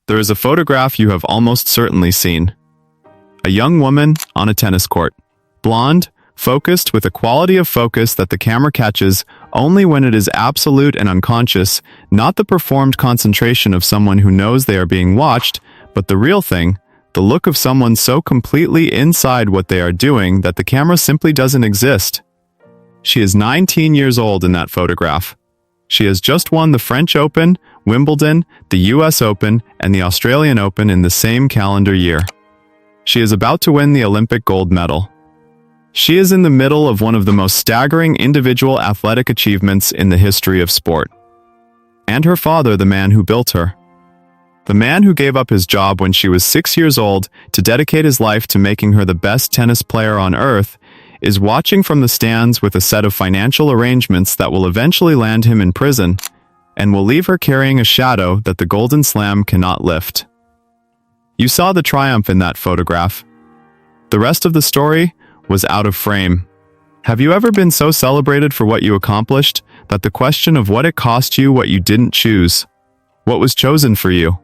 There is a photograph you have almost certainly seen. A young woman on a tennis court. Blonde, focused with a quality of focus that the camera catches only when it is absolute and unconscious, not the performed concentration of someone who knows they are being watched, but the real thing, the look of someone so completely inside what they are doing that the camera simply doesn't exist. She is 19 years old in that photograph. She has just won the French Open, Wimbledon, the US Open, and the Australian Open in the same calendar year. She is about to win the Olympic gold medal. She is in the middle of one of the most staggering individual athletic achievements in the history of sport. And her father, the man who built her. The man who gave up his job when she was 6 years old to dedicate his life to making her the best tennis player on earth, is watching from the stands with a set of financial arrangements that will eventually land him in prison, and will leave her carrying a shadow that the Golden Slam cannot lift. You saw the triumph in that photograph. The rest of the story was out of frame. Have you ever been so celebrated for what you accomplished that the question of what it cost you what you didn't choose, what was chosen for you,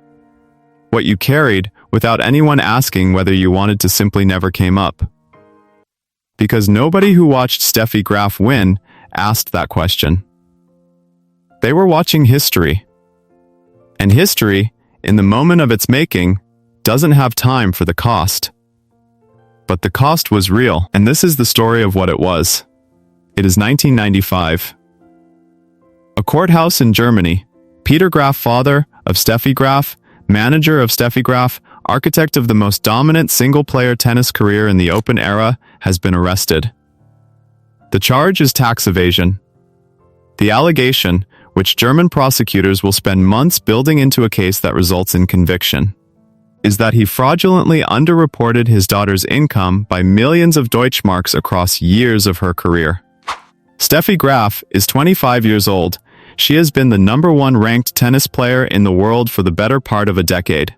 what you carried without anyone asking whether you wanted to simply never came up? Because nobody who watched Steffi Graf win asked that question. They were watching history. And history, in the moment of its making, doesn't have time for the cost. But the cost was real, and this is the story of what it was. It is 1995. A courthouse in Germany. Peter Graf, father of Steffi Graf, manager of Steffi Graf, architect of the most dominant single-player tennis career in the Open era, has been arrested. The charge is tax evasion. The allegation, which German prosecutors will spend months building into a case that results in conviction, is that he fraudulently underreported his daughter's income by millions of Deutschmarks across years of her career. Steffi Graf is 25 years old. She has been the #1 ranked tennis player in the world for the better part of a decade.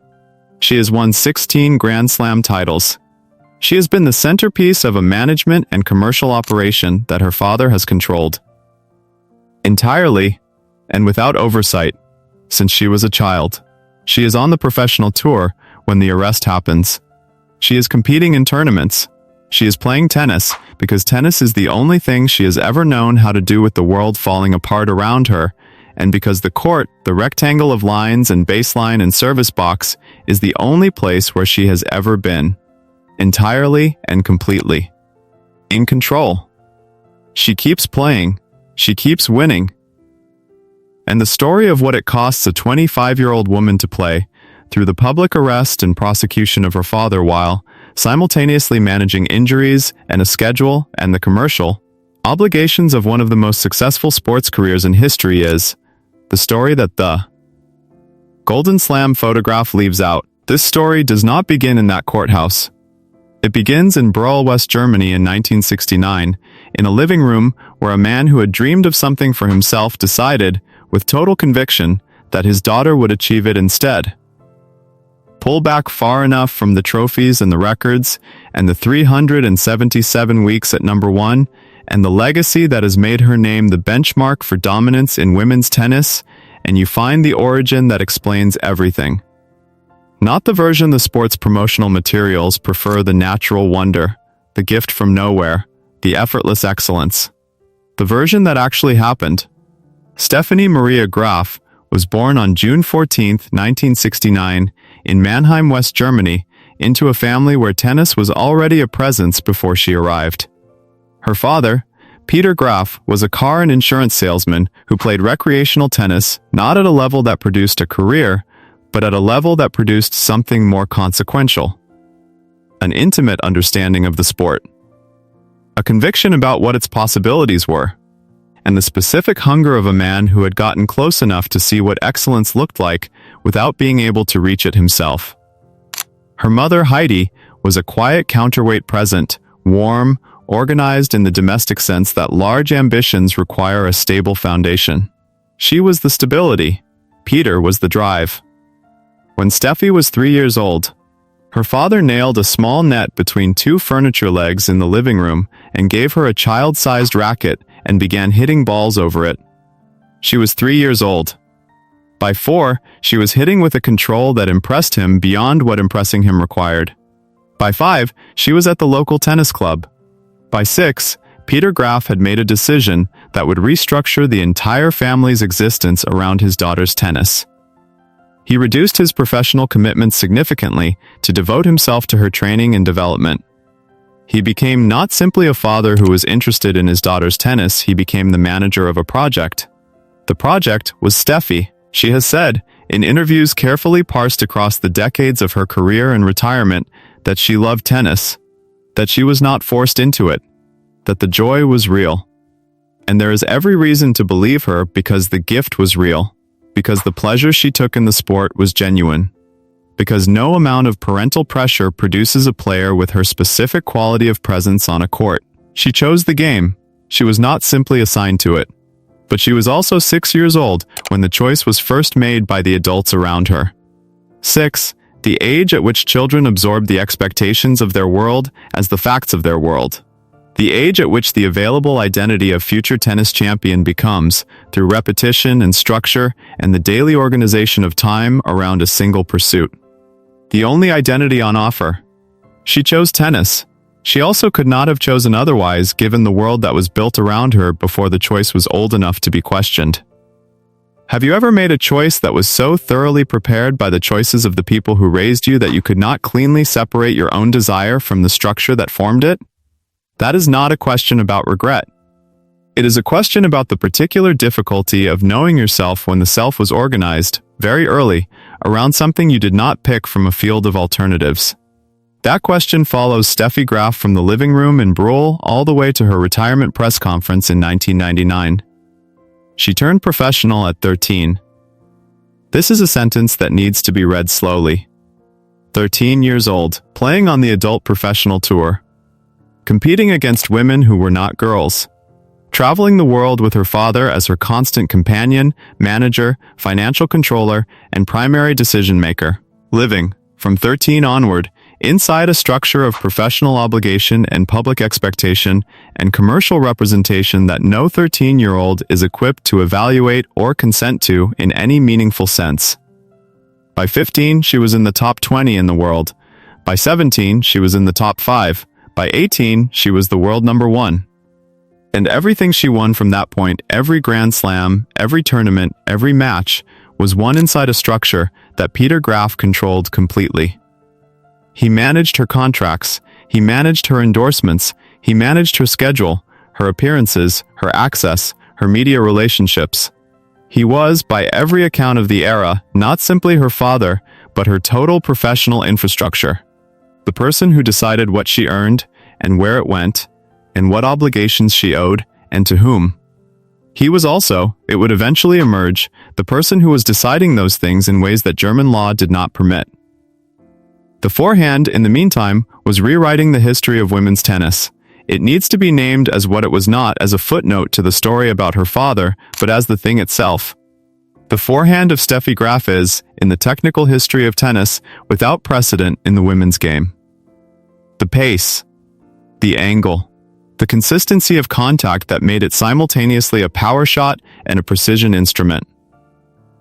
She has won 16 Grand Slam titles. She has been the centerpiece of a management and commercial operation that her father has controlled entirely and without oversight since she was a child. She is on the professional tour when the arrest happens. She is competing in tournaments. She is playing tennis because tennis is the only thing she has ever known how to do with the world falling apart around her, and because the court, the rectangle of lines and baseline and service box, is the only place where she has ever been. Entirely and completely. In control. She keeps playing. She keeps winning. And the story of what it costs a 25-year-old woman to play, through the public arrest and prosecution of her father while simultaneously managing injuries and a schedule and the commercial obligations of one of the most successful sports careers in history, is the story that the Golden Slam photograph leaves out. This story does not begin in that courthouse. It begins in Brühl, West Germany in 1969, in a living room where a man who had dreamed of something for himself decided, with total conviction, that his daughter would achieve it instead. Pull back far enough from the trophies and the records, and the 377 weeks at #1, and the legacy that has made her name the benchmark for dominance in women's tennis, and you find the origin that explains everything. Not the version the sport's promotional materials prefer, the natural wonder, the gift from nowhere, the effortless excellence. The version that actually happened. Stefanie Maria Graf was born on June 14, 1969, in Mannheim, West Germany, into a family where tennis was already a presence before she arrived. Her father, Peter Graf, was a car and insurance salesman who played recreational tennis not at a level that produced a career, but at a level that produced something more consequential. An intimate understanding of the sport. A conviction about what its possibilities were. And the specific hunger of a man who had gotten close enough to see what excellence looked like without being able to reach it himself. Her mother, Heidi, was a quiet counterweight present, warm, organized in the domestic sense that large ambitions require a stable foundation. She was the stability. Peter was the drive. When Steffi was 3 years old, her father nailed a small net between two furniture legs in the living room and gave her a child-sized racket and began hitting balls over it. She was 3 years old. By 4, she was hitting with a control that impressed him beyond what impressing him required. By 5, she was at the local tennis club. By 6, Peter Graf had made a decision that would restructure the entire family's existence around his daughter's tennis. He reduced his professional commitments significantly to devote himself to her training and development. He became not simply a father who was interested in his daughter's tennis, he became the manager of a project. The project was Steffi. She has said, in interviews carefully parsed across the decades of her career and retirement, that she loved tennis, that she was not forced into it, that the joy was real. And there is every reason to believe her because the gift was real, because the pleasure she took in the sport was genuine, because no amount of parental pressure produces a player with her specific quality of presence on a court. She chose the game. She was not simply assigned to it. But she was also 6 years old when the choice was first made by the adults around her. 6, the age at which children absorb the expectations of their world as the facts of their world. The age at which the available identity of future tennis champion becomes, through repetition and structure and the daily organization of time around a single pursuit, the only identity on offer. She chose tennis. She also could not have chosen otherwise given the world that was built around her before the choice was old enough to be questioned. Have you ever made a choice that was so thoroughly prepared by the choices of the people who raised you that you could not cleanly separate your own desire from the structure that formed it? That is not a question about regret. It is a question about the particular difficulty of knowing yourself when the self was organized, very early, around something you did not pick from a field of alternatives. That question follows Steffi Graf from the living room in Brühl all the way to her retirement press conference in 1999. She turned professional at 13. This is a sentence that needs to be read slowly. 13 years old, playing on the adult professional tour, competing against women who were not girls, traveling the world with her father as her constant companion, manager, financial controller, and primary decision maker, living, from 13 onward, inside a structure of professional obligation and public expectation and commercial representation that no 13-year-old is equipped to evaluate or consent to in any meaningful sense. By 15, she was in the top 20 in the world. By 17, she was in the top 5. By 18, she was the world number 1. And everything she won from that point, every Grand Slam, every tournament, every match, was won inside a structure that Peter Graf controlled completely. He managed her contracts, he managed her endorsements, he managed her schedule, her appearances, her access, her media relationships. He was, by every account of the era, not simply her father, but her total professional infrastructure. The person who decided what she earned, and where it went, and what obligations she owed, and to whom. He was also, it would eventually emerge, the person who was deciding those things in ways that German law did not permit. The forehand, in the meantime, was rewriting the history of women's tennis. It needs to be named as what it was not as a footnote to the story about her father, but as the thing itself. The forehand of Steffi Graf is, in the technical history of tennis, without precedent in the women's game. The pace, the angle, the consistency of contact that made it simultaneously a power shot and a precision instrument.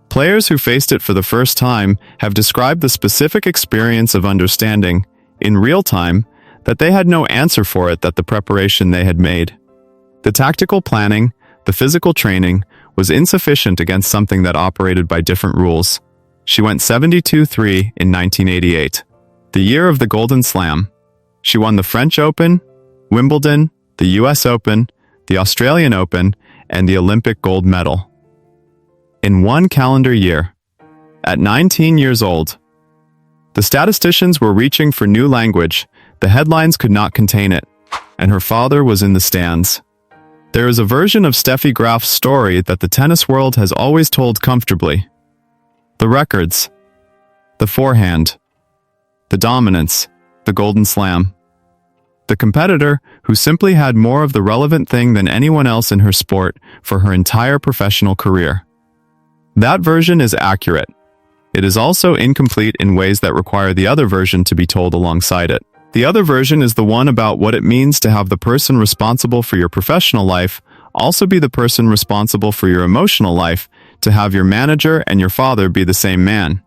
Players who faced it for the first time have described the specific experience of understanding, in real time, that they had no answer for it, that the preparation they had made. The tactical planning, the physical training, was insufficient against something that operated by different rules. She went 72-3 in 1988, the year of the Golden Slam. She won the French Open, Wimbledon, the US Open, the Australian Open, and the Olympic gold medal. In one calendar year, at 19 years old. The statisticians were reaching for new language, the headlines could not contain it, and her father was in the stands. There is a version of Steffi Graf's story that the tennis world has always told comfortably. The records, the forehand, the dominance, the Golden Slam. The competitor who simply had more of the relevant thing than anyone else in her sport for her entire professional career. That version is accurate. It is also incomplete in ways that require the other version to be told alongside it. The other version is the one about what it means to have the person responsible for your professional life also be the person responsible for your emotional life, to have your manager and your father be the same man.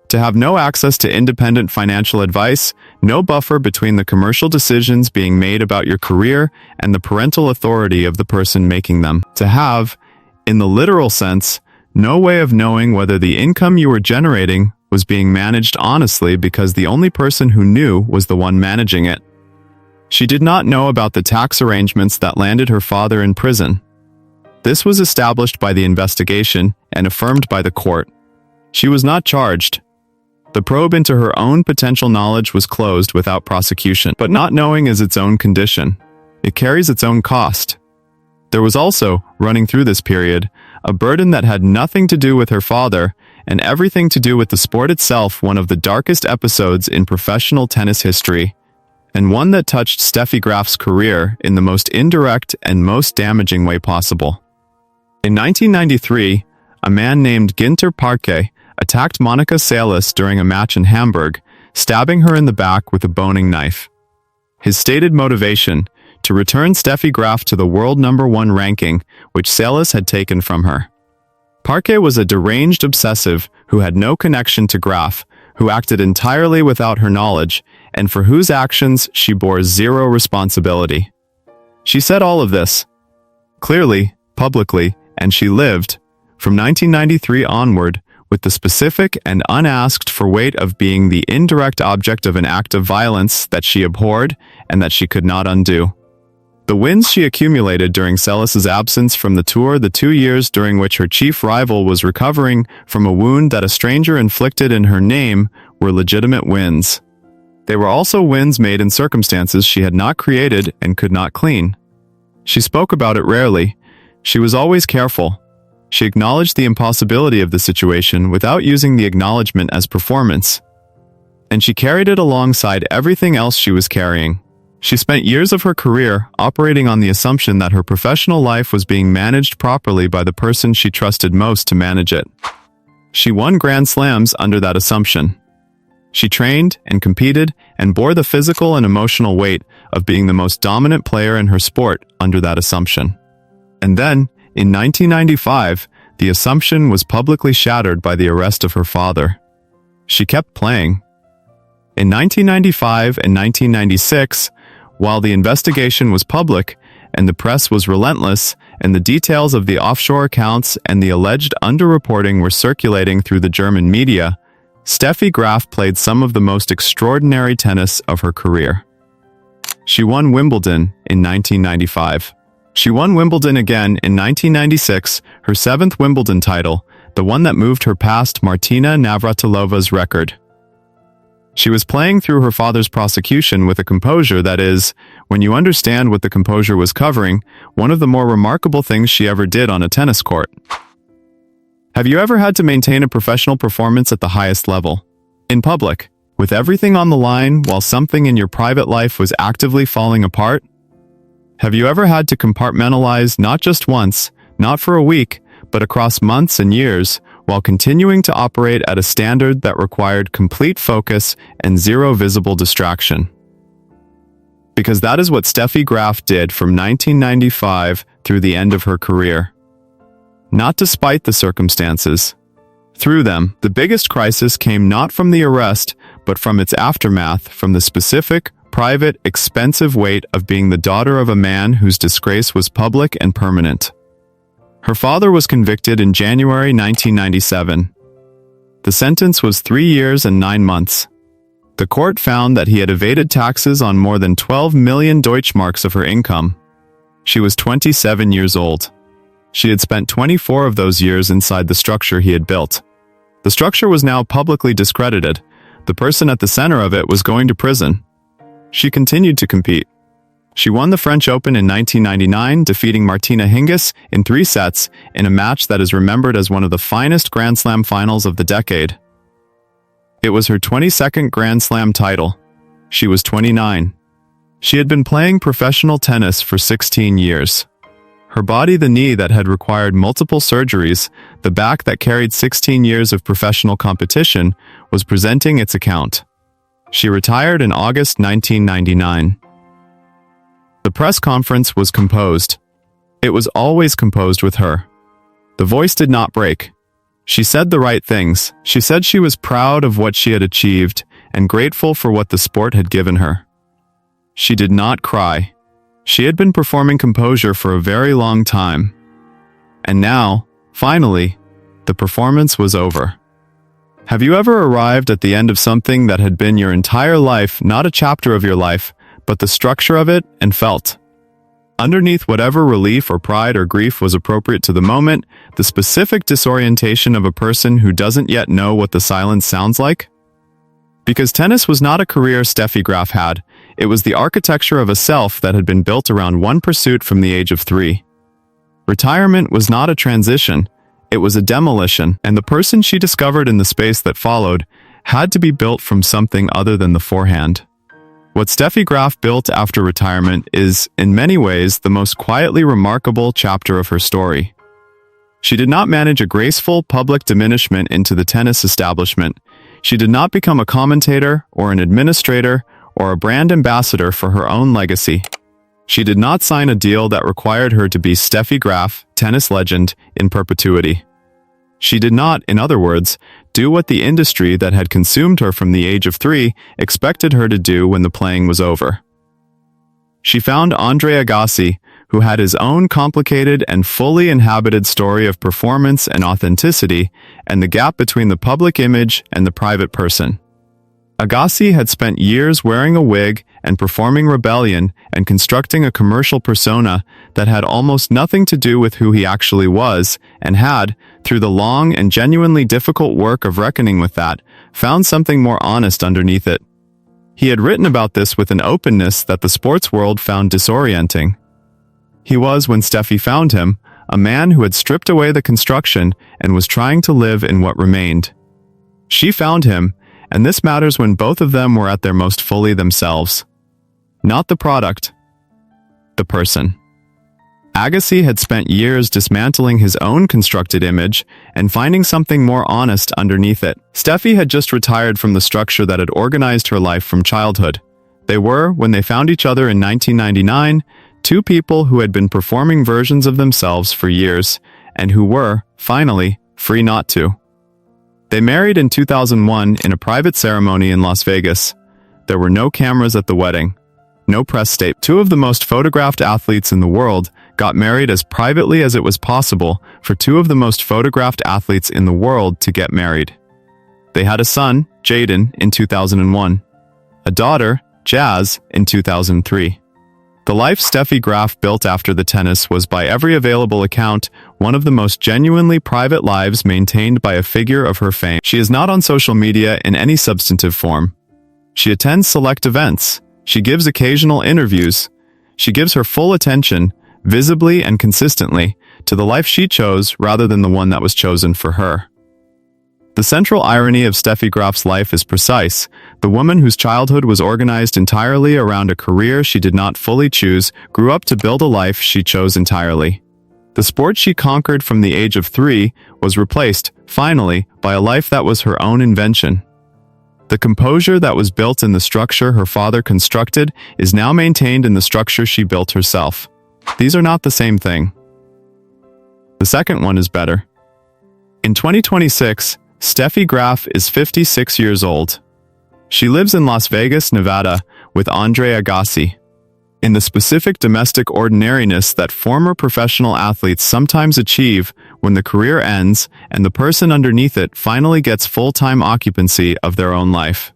To have no access to independent financial advice, no buffer between the commercial decisions being made about your career and the parental authority of the person making them. To have, in the literal sense, no way of knowing whether the income you were generating was being managed honestly because the only person who knew was the one managing it. She did not know about the tax arrangements that landed her father in prison. This was established by the investigation and affirmed by the court. She was not charged. The probe into her own potential knowledge was closed without prosecution, but not knowing is its own condition. It carries its own cost. There was also, running through this period, a burden that had nothing to do with her father and everything to do with the sport itself, one of the darkest episodes in professional tennis history, and one that touched Steffi Graf's career in the most indirect and most damaging way possible. In 1993, a man named Günter Parche attacked Monica Seles during a match in Hamburg, stabbing her in the back with a boning knife. His stated motivation: to return Steffi Graf to the world #1 ranking, which Seles had taken from her. Parche was a deranged obsessive who had no connection to Graf, who acted entirely without her knowledge, and for whose actions she bore zero responsibility. She said all of this clearly, publicly, and she lived, from 1993 onward, with the specific and unasked for weight of being the indirect object of an act of violence that she abhorred and that she could not undo. The wins she accumulated during Seles's absence from the tour, the 2 years during which her chief rival was recovering from a wound that a stranger inflicted in her name, were legitimate wins. They were also wins made in circumstances she had not created and could not clean. She spoke about it rarely. She was always careful. She acknowledged the impossibility of the situation without using the acknowledgement as performance. And she carried it alongside everything else she was carrying. She spent years of her career operating on the assumption that her professional life was being managed properly by the person she trusted most to manage it. She won Grand Slams under that assumption. She trained and competed and bore the physical and emotional weight of being the most dominant player in her sport under that assumption. And then, in 1995, the assumption was publicly shattered by the arrest of her father. She kept playing. In 1995 and 1996, while the investigation was public and the press was relentless and the details of the offshore accounts and the alleged underreporting were circulating through the German media, Steffi Graf played some of the most extraordinary tennis of her career. She won Wimbledon in 1995. She won Wimbledon again in 1996, her 7th Wimbledon title, the one that moved her past Martina Navratilova's record. She was playing through her father's prosecution with a composure that is, when you understand what the composure was covering, one of the more remarkable things she ever did on a tennis court. Have you ever had to maintain a professional performance at the highest level? In public, with everything on the line while something in your private life was actively falling apart? Have you ever had to compartmentalize not just once, not for a week, but across months and years, while continuing to operate at a standard that required complete focus and zero visible distraction? Because that is what Steffi Graf did from 1995 through the end of her career. Not despite the circumstances. Through them, the biggest crisis came not from the arrest, but from its aftermath, from the specific, private, expensive weight of being the daughter of a man whose disgrace was public and permanent. Her father was convicted in January 1997. The sentence was 3 years and 9 months. The court found that he had evaded taxes on more than 12 million Deutschmarks of her income. She was 27 years old. She had spent 24 of those years inside the structure he had built. The structure was now publicly discredited. The person at the center of it was going to prison. She continued to compete. She won the French Open in 1999, defeating Martina Hingis in 3 sets in a match that is remembered as one of the finest Grand Slam finals of the decade. It was her 22nd Grand Slam title. She was 29. She had been playing professional tennis for 16 years. Her body, the knee that had required multiple surgeries, the back that carried 16 years of professional competition, was presenting its account. She retired in August 1999. The press conference was composed. It was always composed with her. The voice did not break. She said the right things. She said she was proud of what she had achieved and grateful for what the sport had given her. She did not cry. She had been performing composure for a very long time. And now, finally, the performance was over. Have you ever arrived at the end of something that had been your entire life, not a chapter of your life, but the structure of it, and felt? Underneath whatever relief or pride or grief was appropriate to the moment, the specific disorientation of a person who doesn't yet know what the silence sounds like? Because tennis was not a career Steffi Graf had, it was the architecture of a self that had been built around one pursuit from the age of 3. Retirement was not a transition, it was a demolition, and the person she discovered in the space that followed had to be built from something other than the forehand. What Steffi Graf built after retirement is, in many ways, the most quietly remarkable chapter of her story. She did not manage a graceful public diminishment into the tennis establishment. She did not become a commentator or an administrator or a brand ambassador for her own legacy. She did not sign a deal that required her to be Steffi Graf, tennis legend, in perpetuity. She did not, in other words, do what the industry that had consumed her from the age of 3 expected her to do when the playing was over. She found Andre Agassi, who had his own complicated and fully inhabited story of performance and authenticity, and the gap between the public image and the private person. Agassi had spent years wearing a wig and performing rebellion and constructing a commercial persona that had almost nothing to do with who he actually was, and had, through the long and genuinely difficult work of reckoning with that, found something more honest underneath it. He had written about this with an openness that the sports world found disorienting. He was, when Steffi found him, a man who had stripped away the construction and was trying to live in what remained. She found him, and this matters when both of them were at their most fully themselves. Not the product, the person. Agassi had spent years dismantling his own constructed image and finding something more honest underneath it. Steffi had just retired from the structure that had organized her life from childhood. They were, when they found each other in 1999, two people who had been performing versions of themselves for years, and who were, finally, free not to. They married in 2001 in a private ceremony in Las Vegas. There were no cameras at the wedding, no press statement. Two of the most photographed athletes in the world got married as privately as it was possible for two of the most photographed athletes in the world to get married. They had a son, Jaden, in 2001, a daughter, Jazz, in 2003. The life Steffi Graf built after the tennis was, by every available account, one of the most genuinely private lives maintained by a figure of her fame. She is not on social media in any substantive form. She attends select events. She gives occasional interviews. She gives her full attention, visibly and consistently, to the life she chose rather than the one that was chosen for her. The central irony of Steffi Graf's life is precise. The woman whose childhood was organized entirely around a career she did not fully choose grew up to build a life she chose entirely. The sport she conquered from the age of 3 was replaced, finally, by a life that was her own invention. The composure that was built in the structure her father constructed is now maintained in the structure she built herself. These are not the same thing. The second one is better. In 2026, Steffi Graf is 56 years old. She lives in Las Vegas, Nevada, with Andre Agassi. In the specific domestic ordinariness that former professional athletes sometimes achieve when the career ends and the person underneath it finally gets full-time occupancy of their own life.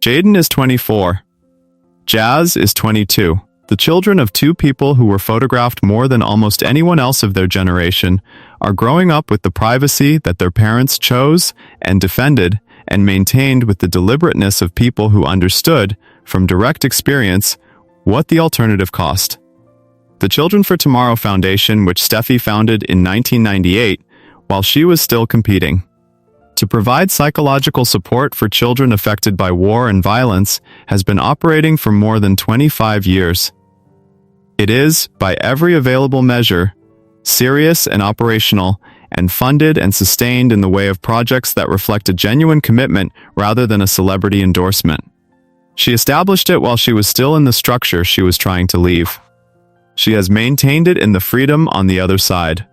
Jaden is 24. Jazz is 22. The children of two people who were photographed more than almost anyone else of their generation are growing up with the privacy that their parents chose and defended and maintained with the deliberateness of people who understood, from direct experience, what the alternative cost. The Children for Tomorrow Foundation, which Steffi founded in 1998, while she was still competing, to provide psychological support for children affected by war and violence, has been operating for more than 25 years. It is, by every available measure, serious and operational, and funded and sustained in the way of projects that reflect a genuine commitment rather than a celebrity endorsement. She established it while she was still in the structure she was trying to leave. She has maintained it in the freedom on the other side.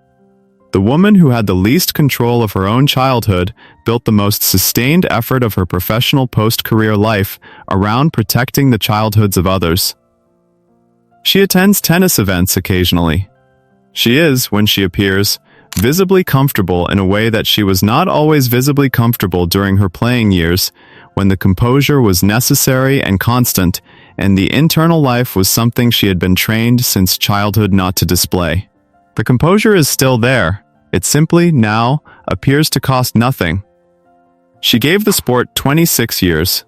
The woman who had the least control of her own childhood built the most sustained effort of her professional post-career life around protecting the childhoods of others. She attends tennis events occasionally. She is, when she appears, visibly comfortable in a way that she was not always visibly comfortable during her playing years, when the composure was necessary and constant, and the internal life was something she had been trained since childhood not to display. The composure is still there. It simply, now, appears to cost nothing. She gave the sport 26 years.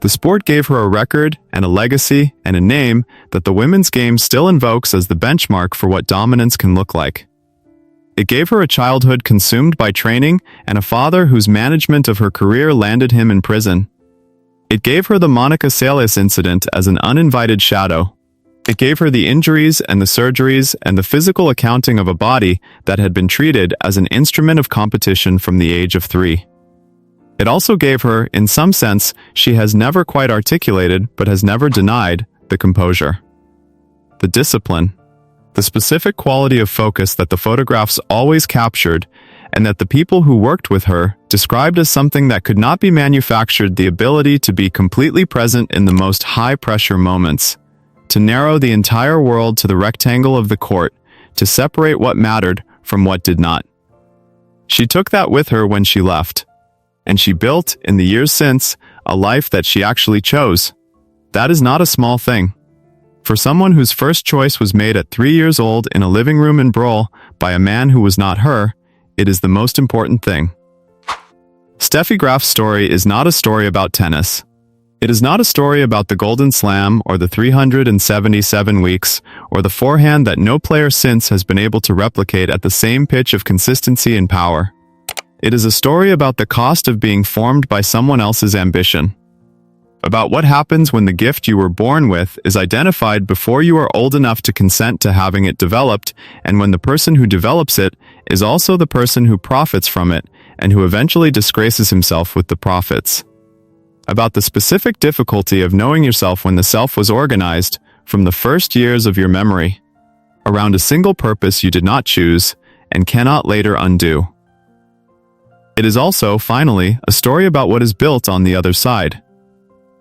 The sport gave her a record and a legacy and a name that the women's game still invokes as the benchmark for what dominance can look like. It gave her a childhood consumed by training and a father whose management of her career landed him in prison. It gave her the Monica Seles incident as an uninvited shadow. It gave her the injuries and the surgeries and the physical accounting of a body that had been treated as an instrument of competition from the age of 3. It also gave her, in some sense, she has never quite articulated but has never denied, the composure. The discipline. The specific quality of focus that the photographs always captured, and that the people who worked with her described as something that could not be manufactured, the ability to be completely present in the most high-pressure moments, to narrow the entire world to the rectangle of the court, to separate what mattered from what did not. She took that with her when she left, and she built, in the years since, a life that she actually chose. That is not a small thing. For someone whose first choice was made at 3 years old in a living room in Brole by a man who was not her, it is the most important thing. Steffi Graf's story is not a story about tennis. It is not a story about the Golden Slam or the 377 weeks or the forehand that no player since has been able to replicate at the same pitch of consistency and power. It is a story about the cost of being formed by someone else's ambition. About what happens when the gift you were born with is identified before you are old enough to consent to having it developed, and when the person who develops it is also the person who profits from it and who eventually disgraces himself with the profits. About the specific difficulty of knowing yourself when the self was organized from the first years of your memory, around a single purpose you did not choose and cannot later undo. It is also, finally, a story about what is built on the other side.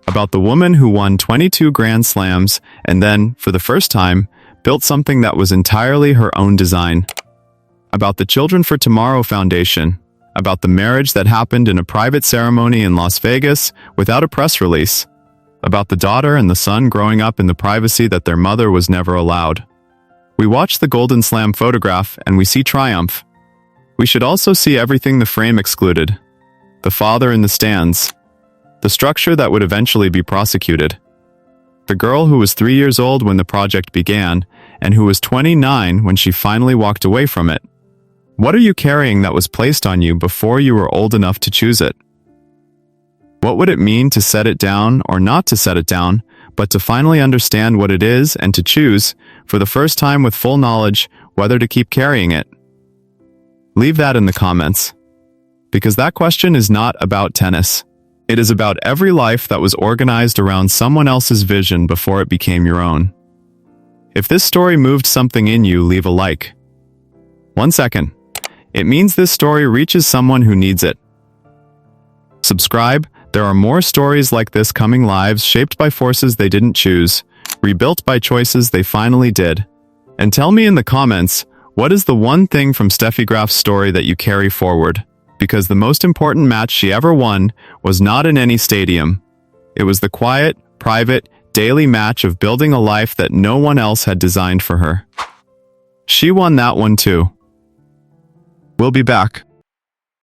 About the woman who won 22 Grand Slams and then, for the first time, built something that was entirely her own design. About the Children for Tomorrow Foundation. About the marriage that happened in a private ceremony in Las Vegas without a press release. About the daughter and the son growing up in the privacy that their mother was never allowed. We watch the Golden Slam photograph and we see triumph. We should also see everything the frame excluded. The father in the stands. The structure that would eventually be prosecuted. The girl who was 3 years old when the project began and who was 29 when she finally walked away from it. What are you carrying that was placed on you before you were old enough to choose it? What would it mean to set it down or not to set it down, but to finally understand what it is and to choose, for the first time with full knowledge, whether to keep carrying it? Leave that in the comments. Because that question is not about tennis. It is about every life that was organized around someone else's vision before it became your own. If this story moved something in you, leave a like. 1 second. It means this story reaches someone who needs it. Subscribe. There are more stories like this coming, lives shaped by forces they didn't choose, rebuilt by choices they finally did. And tell me in the comments, what is the one thing from Steffi Graf's story that you carry forward? Because the most important match she ever won was not in any stadium. It was the quiet, private, daily match of building a life that no one else had designed for her. She won that one too. We'll be back.